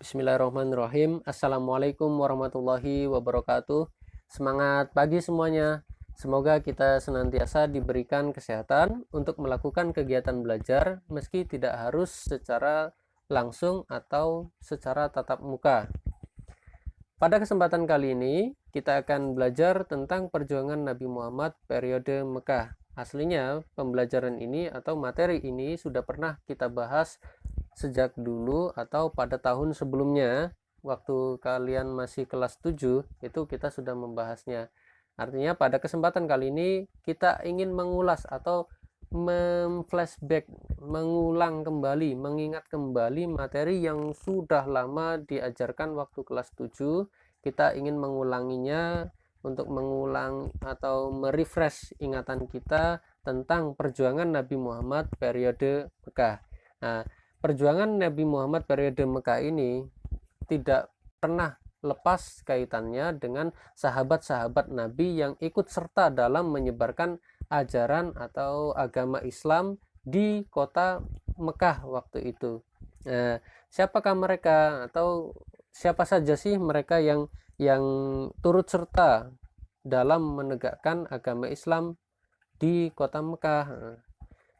Bismillahirrahmanirrahim. Assalamualaikum warahmatullahi wabarakatuh. Semangat pagi semuanya. Semoga kita senantiasa diberikan kesehatan untuk melakukan kegiatan belajar meski tidak harus secara langsung atau secara tatap muka. Pada kesempatan kali ini, kita akan belajar tentang perjuangan Nabi Muhammad periode Mekah. Aslinya, pembelajaran ini atau materi ini sudah pernah kita bahas sejak dulu atau pada tahun sebelumnya. Waktu kalian masih kelas 7 itu kita sudah membahasnya. Artinya pada kesempatan kali ini kita ingin mengulas atau memflashback, mengulang kembali, mengingat kembali materi yang sudah lama diajarkan waktu kelas 7. Kita ingin mengulanginya untuk mengulang atau merefresh ingatan kita tentang perjuangan Nabi Muhammad periode Mekah. Nah, perjuangan Nabi Muhammad periode Mekah ini tidak pernah lepas kaitannya dengan sahabat-sahabat Nabi yang ikut serta dalam menyebarkan ajaran atau agama Islam di kota Mekah waktu itu. Nah, siapakah mereka atau siapa saja sih mereka yang turut serta dalam menegakkan agama Islam di kota Mekah?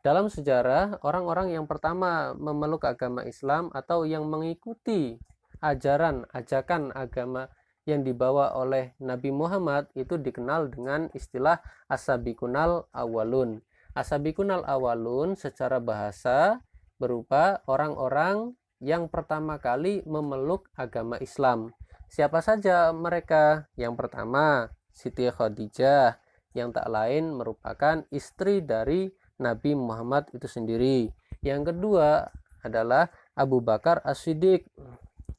Dalam sejarah, orang-orang yang pertama memeluk agama Islam atau yang mengikuti ajakan agama yang dibawa oleh Nabi Muhammad itu dikenal dengan istilah as-sabiqunal awwalun. As-sabiqunal awwalun secara bahasa berupa orang-orang yang pertama kali memeluk agama Islam. Siapa saja mereka? Yang pertama, Siti Khadijah, yang tak lain merupakan istri dari Nabi Muhammad itu sendiri. Yang kedua adalah Abu Bakar As-Siddiq.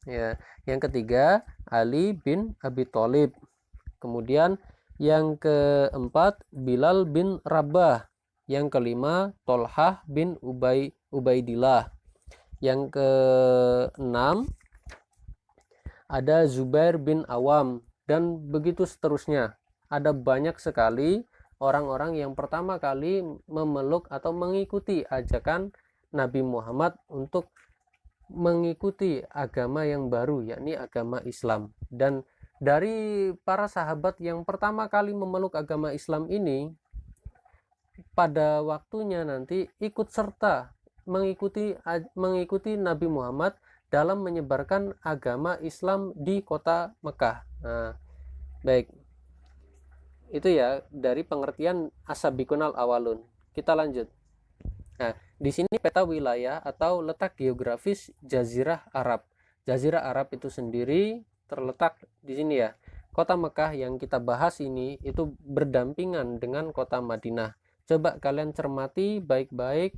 Ya, yang ketiga Ali bin Abi Thalib. Kemudian yang keempat Bilal bin Rabah. Yang kelima Tolhah bin Ubaidillah. Yang keenam ada Zubair bin Awam dan begitu seterusnya. Ada banyak sekali orang-orang yang pertama kali memeluk atau mengikuti ajakan Nabi Muhammad untuk mengikuti agama yang baru, yakni agama Islam. Dan dari para sahabat yang pertama kali memeluk agama Islam ini, pada waktunya nanti ikut serta mengikuti Nabi Muhammad dalam menyebarkan agama Islam di kota Mekah. Nah, baik. Itu ya dari pengertian as-sabiqunal awalun. Kita lanjut. Nah, di sini peta wilayah atau letak geografis Jazirah Arab. Jazirah Arab itu sendiri terletak di sini ya. Kota Mekah yang kita bahas ini itu berdampingan dengan kota Madinah. Coba kalian cermati baik-baik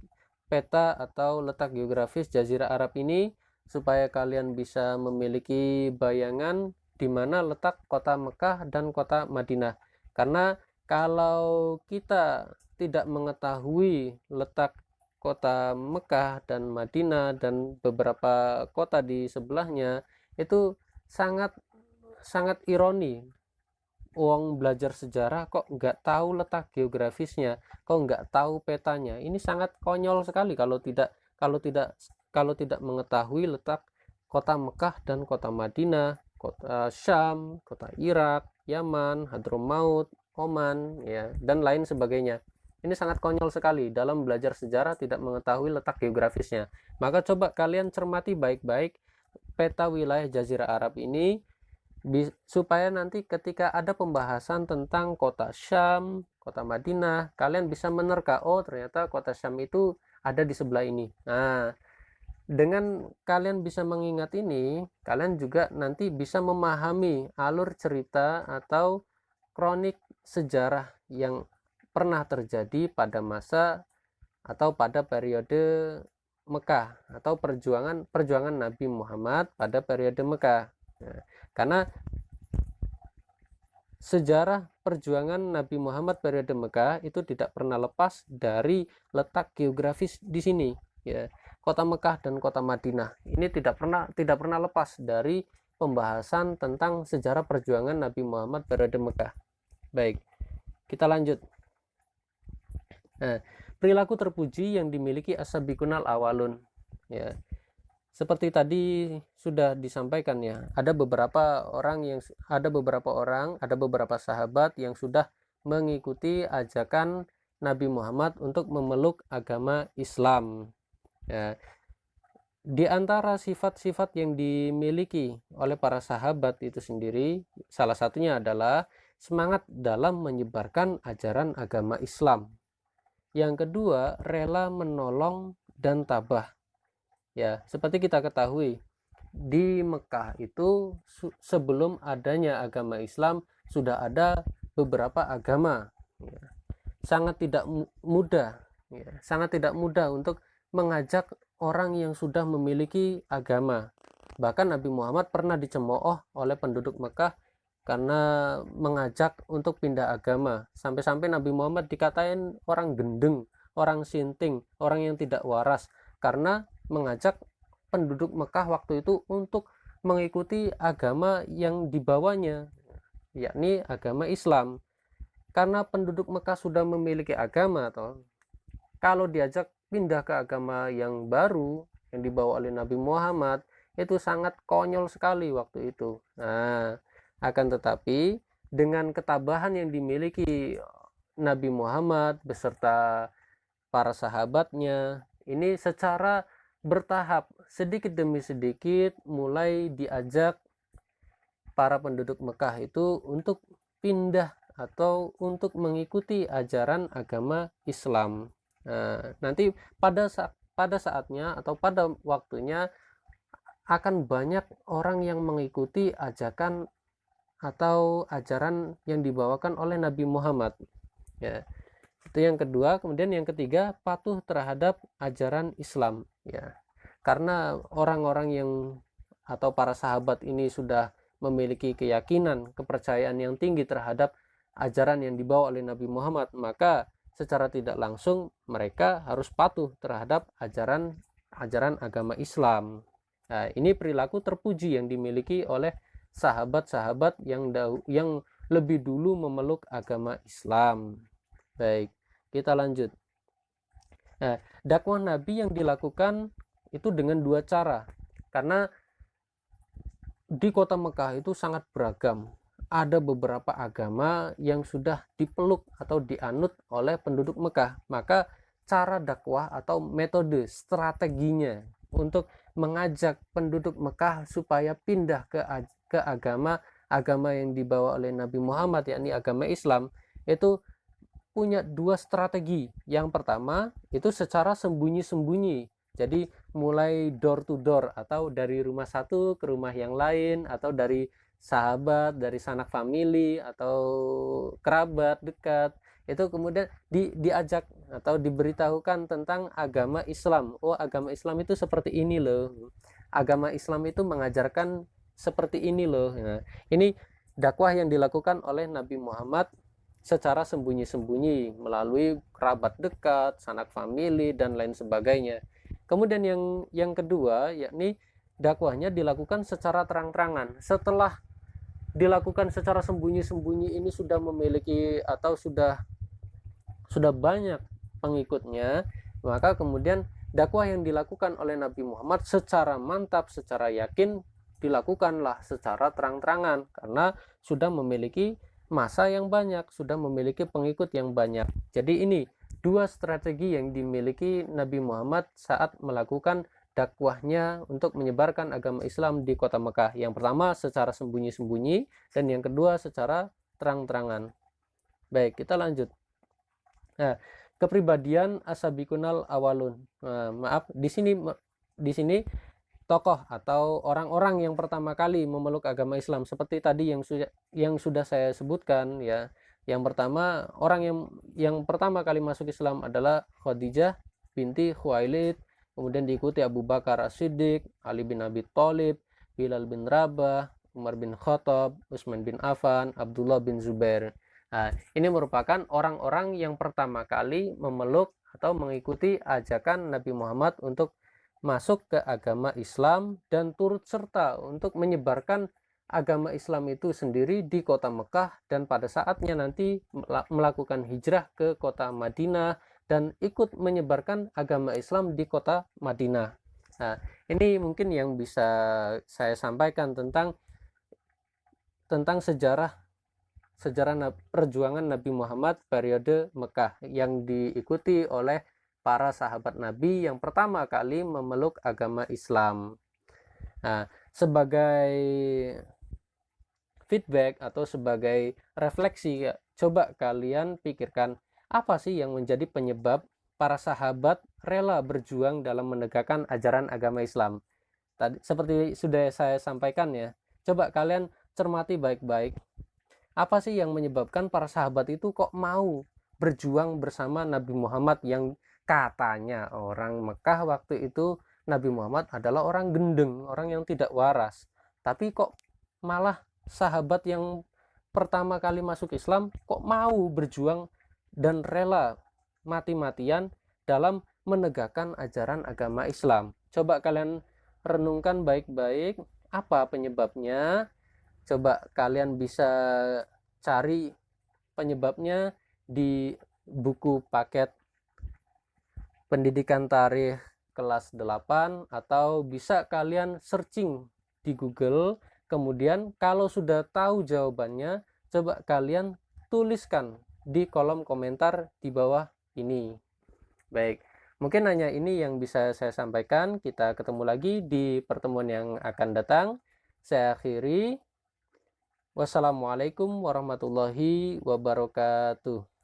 peta atau letak geografis Jazirah Arab ini supaya kalian bisa memiliki bayangan di mana letak kota Mekah dan kota Madinah. Karena kalau kita tidak mengetahui letak kota Mekah dan Madinah dan beberapa kota di sebelahnya, itu sangat sangat ironi. Uang belajar sejarah kok nggak tahu letak geografisnya, kok nggak tahu petanya. Ini sangat konyol sekali kalau tidak mengetahui letak kota Mekah dan kota Madinah, kota Syam, kota Irak, Yaman, Hadramaut, Oman, ya, dan lain sebagainya. Ini sangat konyol sekali dalam belajar sejarah tidak mengetahui letak geografisnya. Maka coba kalian cermati baik-baik peta wilayah Jazirah Arab ini supaya nanti ketika ada pembahasan tentang kota Syam, kota Madinah, kalian bisa menerka, oh ternyata kota Syam itu ada di sebelah ini. Nah, dengan kalian bisa mengingat ini, kalian juga nanti bisa memahami alur cerita atau kronik sejarah yang pernah terjadi pada masa atau pada periode Mekah atau perjuangan Nabi Muhammad pada periode Mekah. Nah, karena sejarah perjuangan Nabi Muhammad periode Mekah itu tidak pernah lepas dari letak geografis di sini, ya. Kota Mekah dan kota Madinah ini tidak pernah lepas dari pembahasan tentang sejarah perjuangan Nabi Muhammad periode Mekah. Baik, kita lanjut. Nah, perilaku terpuji yang dimiliki as-sabiqunal awalun, ya. seperti tadi sudah disampaikan ya, ada beberapa sahabat yang sudah mengikuti ajakan Nabi Muhammad untuk memeluk agama Islam. Ya, di antara sifat-sifat yang dimiliki oleh para sahabat itu sendiri, salah satunya adalah semangat dalam menyebarkan ajaran agama Islam. Yang kedua, rela menolong dan tabah. Ya, seperti kita ketahui, di Mekah itu sebelum adanya agama Islam sudah ada beberapa agama. Ya. Sangat tidak mudah, ya, sangat tidak mudah untuk mengajak orang yang sudah memiliki agama. Bahkan Nabi Muhammad pernah dicemooh oleh penduduk Mekah karena mengajak untuk pindah agama. Sampai-sampai Nabi Muhammad dikatain orang gendeng, orang sinting, orang yang tidak waras, karena mengajak penduduk Mekah waktu itu untuk mengikuti agama yang dibawanya, yakni agama Islam. Karena penduduk Mekah sudah memiliki agama, kalau diajak pindah ke agama yang baru yang dibawa oleh Nabi Muhammad, itu sangat konyol sekali waktu itu. Nah, akan tetapi dengan ketabahan yang dimiliki Nabi Muhammad beserta para sahabatnya, ini secara bertahap, sedikit demi sedikit mulai diajak para penduduk Mekah itu untuk pindah atau untuk mengikuti ajaran agama Islam. Nah, nanti pada saatnya atau pada waktunya akan banyak orang yang mengikuti ajakan atau ajaran yang dibawakan oleh Nabi Muhammad. Ya, itu yang kedua. Kemudian yang ketiga, patuh terhadap ajaran Islam. Ya, karena orang-orang yang atau para sahabat ini sudah memiliki keyakinan, kepercayaan yang tinggi terhadap ajaran yang dibawa oleh Nabi Muhammad, maka secara tidak langsung mereka harus patuh terhadap ajaran agama Islam. Nah, ini perilaku terpuji yang dimiliki oleh sahabat-sahabat yang lebih dulu memeluk agama Islam. Baik, kita lanjut. Nah, dakwah Nabi yang dilakukan itu dengan dua cara, karena di kota Mekah itu sangat beragam. Ada beberapa agama yang sudah dipeluk atau dianut oleh penduduk Mekah, maka cara dakwah atau metode strateginya untuk mengajak penduduk Mekah supaya pindah ke agama yang dibawa oleh Nabi Muhammad, yakni agama Islam, itu punya dua strategi. Yang pertama itu secara sembunyi-sembunyi, jadi mulai door to door atau dari rumah satu ke rumah yang lain, atau dari sahabat, dari sanak famili atau kerabat dekat, itu kemudian diajak atau diberitahukan tentang agama Islam. Oh, agama Islam itu seperti ini loh, agama Islam itu mengajarkan seperti ini loh. Nah, ini dakwah yang dilakukan oleh Nabi Muhammad secara sembunyi-sembunyi melalui kerabat dekat, sanak famili, dan lain sebagainya. Kemudian yang kedua, yakni dakwahnya dilakukan secara terang-terangan. Setelah dilakukan secara sembunyi-sembunyi ini sudah memiliki atau sudah banyak pengikutnya, maka kemudian dakwah yang dilakukan oleh Nabi Muhammad secara mantap, secara yakin dilakukanlah secara terang-terangan, karena sudah memiliki masa yang banyak, sudah memiliki pengikut yang banyak. Jadi ini dua strategi yang dimiliki Nabi Muhammad saat melakukan dakwahnya untuk menyebarkan agama Islam di kota Mekah. Yang pertama secara sembunyi-sembunyi, dan yang kedua secara terang-terangan. Baik, kita lanjut. Nah, kepribadian asabikunal awalun. Nah, maaf, di sini tokoh atau orang-orang yang pertama kali memeluk agama Islam seperti tadi yang sudah saya sebutkan ya. Yang pertama, orang yang pertama kali masuk Islam adalah Khadijah binti Khuwailid, kemudian diikuti Abu Bakar As-Siddiq, Ali bin Abi Thalib, Bilal bin Rabah, Umar bin Khattab, Utsman bin Affan, Abdullah bin Zubair. Nah, ini merupakan orang-orang yang pertama kali memeluk atau mengikuti ajakan Nabi Muhammad untuk masuk ke agama Islam dan turut serta untuk menyebarkan agama Islam itu sendiri di kota Mekah, dan pada saatnya nanti melakukan hijrah ke kota Madinah dan ikut menyebarkan agama Islam di kota Madinah. Nah, ini mungkin yang bisa saya sampaikan tentang sejarah perjuangan Nabi Muhammad periode Mekah yang diikuti oleh para sahabat Nabi yang pertama kali memeluk agama Islam. Nah, sebagai feedback atau sebagai refleksi, coba kalian pikirkan apa sih yang menjadi penyebab para sahabat rela berjuang dalam menegakkan ajaran agama Islam. Tadi seperti sudah saya sampaikan ya, coba kalian cermati baik-baik. Apa sih yang menyebabkan para sahabat itu kok mau berjuang bersama Nabi Muhammad yang katanya orang Mekah waktu itu Nabi Muhammad adalah orang gendeng, orang yang tidak waras. Tapi kok malah sahabat yang pertama kali masuk Islam kok mau berjuang dan rela mati-matian dalam menegakkan ajaran agama Islam. Coba kalian renungkan baik-baik apa penyebabnya. Coba kalian bisa cari penyebabnya di buku paket pendidikan tarikh kelas 8 atau bisa kalian searching di Google. Kemudian kalau sudah tahu jawabannya, coba kalian tuliskan di kolom komentar di bawah ini. Baik, mungkin hanya ini yang bisa saya sampaikan. Kita ketemu lagi di pertemuan yang akan datang. Saya akhiri. Wassalamualaikum warahmatullahi wabarakatuh.